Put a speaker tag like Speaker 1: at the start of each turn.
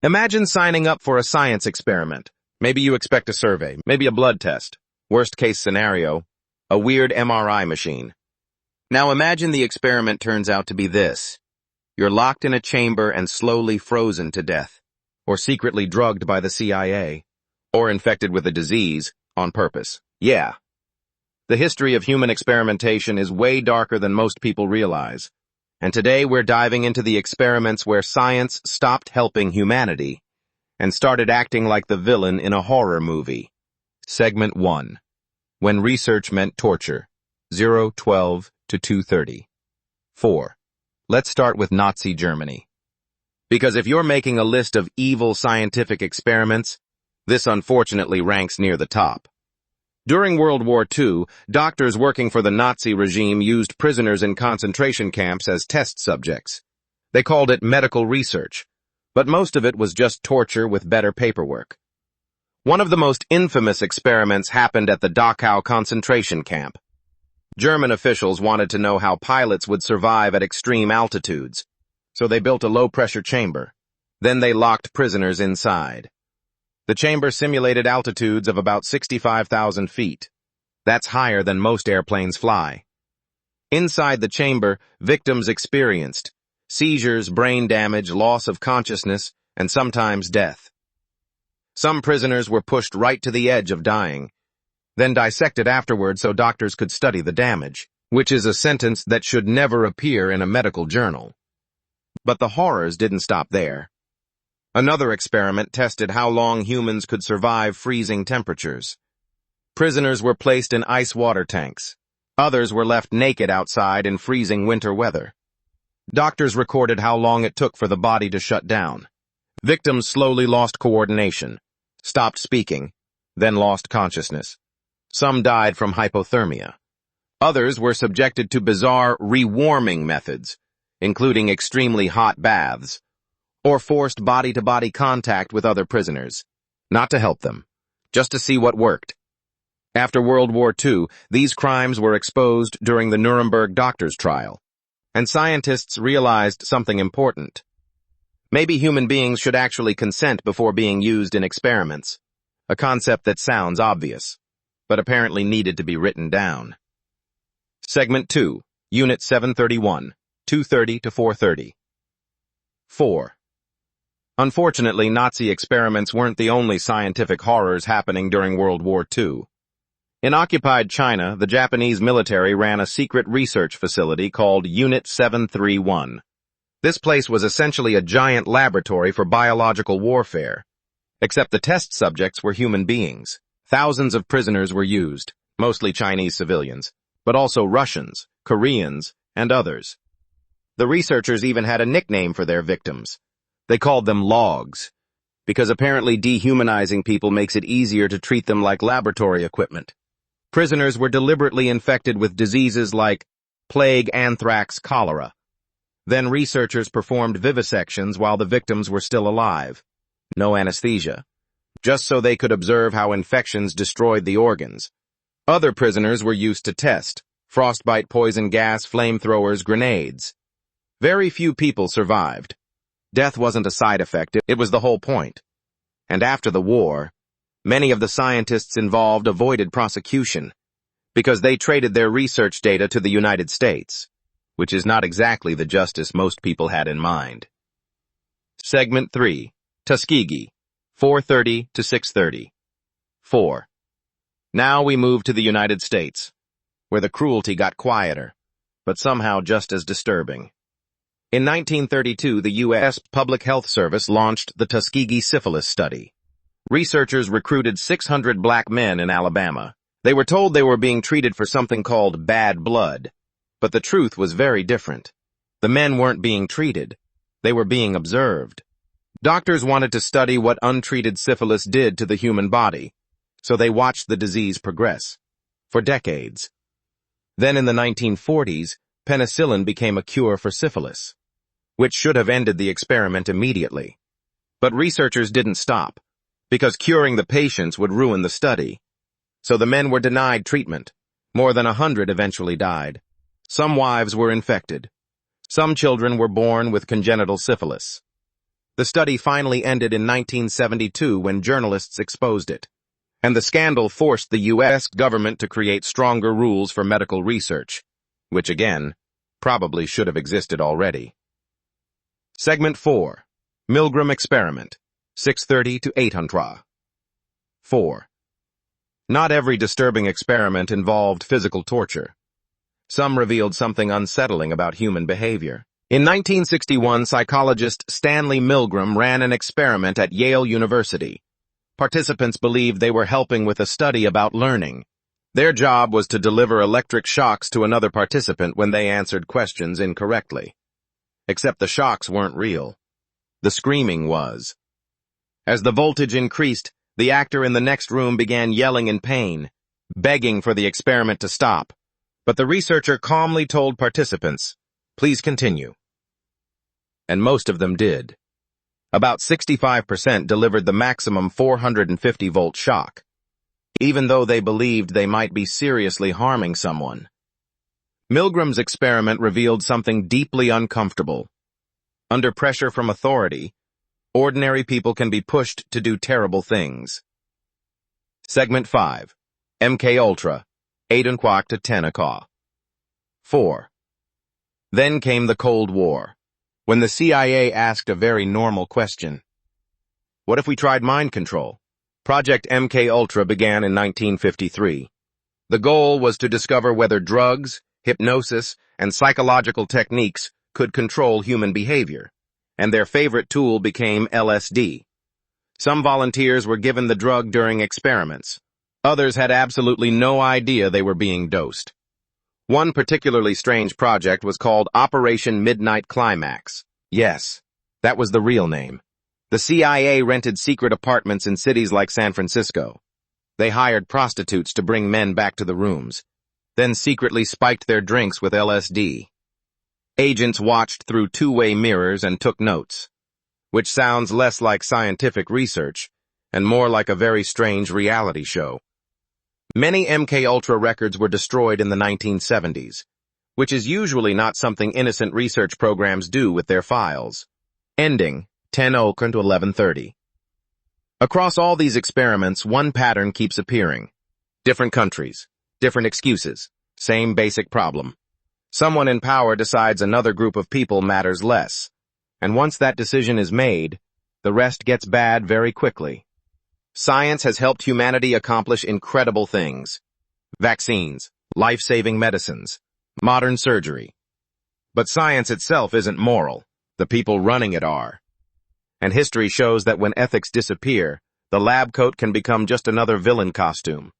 Speaker 1: Imagine signing up for a science experiment. Maybe you expect a survey, maybe a blood test. Worst case scenario, a weird MRI machine. Now imagine the experiment turns out to be this. You're locked in a chamber and slowly frozen to death, or secretly drugged by the CIA, or infected with a disease on purpose. Yeah. The history of human experimentation is way darker than most people realize. And today we're diving into the experiments where science stopped helping humanity and started acting like the villain in a horror movie. Segment 1. When research meant torture. 012 to 230. 4. Let's start with Nazi Germany. Because if you're making a list of evil scientific experiments, this unfortunately ranks near the top. During World War II, doctors working for the Nazi regime used prisoners in concentration camps as test subjects. They called it medical research, but most of it was just torture with better paperwork. One of the most infamous experiments happened at the Dachau concentration camp. German officials wanted to know how pilots would survive at extreme altitudes, so they built a low-pressure chamber. Then they locked prisoners inside. The chamber simulated altitudes of about 65,000 feet. That's higher than most airplanes fly. Inside the chamber, victims experienced seizures, brain damage, loss of consciousness, and sometimes death. Some prisoners were pushed right to the edge of dying, then dissected afterward so doctors could study the damage, which is a sentence that should never appear in a medical journal. But the horrors didn't stop there. Another experiment tested how long humans could survive freezing temperatures. Prisoners were placed in ice water tanks. Others were left naked outside in freezing winter weather. Doctors recorded how long it took for the body to shut down. Victims slowly lost coordination, stopped speaking, then lost consciousness. Some died from hypothermia. Others were subjected to bizarre rewarming methods, including extremely hot baths, or forced body-to-body contact with other prisoners, not to help them, just to see what worked. After World War II, these crimes were exposed during the Nuremberg doctors' trial, and scientists realized something important. Maybe human beings should actually consent before being used in experiments, a concept that sounds obvious, but apparently needed to be written down. Segment 2, Unit 731, 230 to 430. 4. Unfortunately, Nazi experiments weren't the only scientific horrors happening during World War II. In occupied China, the Japanese military ran a secret research facility called Unit 731. This place was essentially a giant laboratory for biological warfare, except the test subjects were human beings. Thousands of prisoners were used, mostly Chinese civilians, but also Russians, Koreans, and others. The researchers even had a nickname for their victims. They called them logs, because apparently dehumanizing people makes it easier to treat them like laboratory equipment. Prisoners were deliberately infected with diseases like plague, anthrax, cholera. Then researchers performed vivisections while the victims were still alive. No anesthesia, just so they could observe how infections destroyed the organs. Other prisoners were used to test: frostbite, poison gas, flamethrowers, grenades. Very few people survived. Death wasn't a side effect, it was the whole point. And after the war, many of the scientists involved avoided prosecution because they traded their research data to the United States, which is not exactly the justice most people had in mind. Segment 3, Tuskegee, 430 to 630. 4. Now we move to the United States, where the cruelty got quieter, but somehow just as disturbing. In 1932, the U.S. Public Health Service launched the Tuskegee Syphilis Study. Researchers recruited 600 black men in Alabama. They were told they were being treated for something called bad blood, but the truth was very different. The men weren't being treated. They were being observed. Doctors wanted to study what untreated syphilis did to the human body, so they watched the disease progress for decades. Then in the 1940s, penicillin became a cure for syphilis, which should have ended the experiment immediately. But researchers didn't stop, because curing the patients would ruin the study. So the men were denied treatment. More than 100 eventually died. Some wives were infected. Some children were born with congenital syphilis. The study finally ended in 1972 when journalists exposed it. And the scandal forced the U.S. government to create stronger rules for medical research, which again, probably should have existed already. Segment 4. Milgram Experiment, 6:30 to 8:00. 4. Not every disturbing experiment involved physical torture. Some revealed something unsettling about human behavior. In 1961, psychologist Stanley Milgram ran an experiment at Yale University. Participants believed they were helping with a study about learning. Their job was to deliver electric shocks to another participant when they answered questions incorrectly. Except the shocks weren't real. The screaming was. As the voltage increased, the actor in the next room began yelling in pain, begging for the experiment to stop. But the researcher calmly told participants, "Please continue." And most of them did. About 65% delivered the maximum 450-volt shock, even though they believed they might be seriously harming someone. Milgram's experiment revealed something deeply uncomfortable. Under pressure from authority, ordinary people can be pushed to do terrible things. Segment 5. MK Ultra, 8:00 to 10:00. 4. Then came the Cold War, when the CIA asked a very normal question. What if we tried mind control? Project MK Ultra began in 1953. The goal was to discover whether drugs, hypnosis, and psychological techniques could control human behavior, and their favorite tool became LSD. Some volunteers were given the drug during experiments. Others had absolutely no idea they were being dosed. One particularly strange project was called Operation Midnight Climax. Yes, that was the real name. The CIA rented secret apartments in cities like San Francisco. They hired prostitutes to bring men back to the rooms, then secretly spiked their drinks with LSD. Agents watched through two-way mirrors and took notes, which sounds less like scientific research and more like a very strange reality show. Many MK Ultra records were destroyed in the 1970s, which is usually not something innocent research programs do with their files. Ending, 10:00 to 11:30. Across all these experiments, one pattern keeps appearing. Different countries, different excuses, same basic problem. Someone in power decides another group of people matters less, and once that decision is made, the rest gets bad very quickly. Science has helped humanity accomplish incredible things. Vaccines, life-saving medicines, modern surgery. But science itself isn't moral. The people running it are. And history shows that when ethics disappear, the lab coat can become just another villain costume.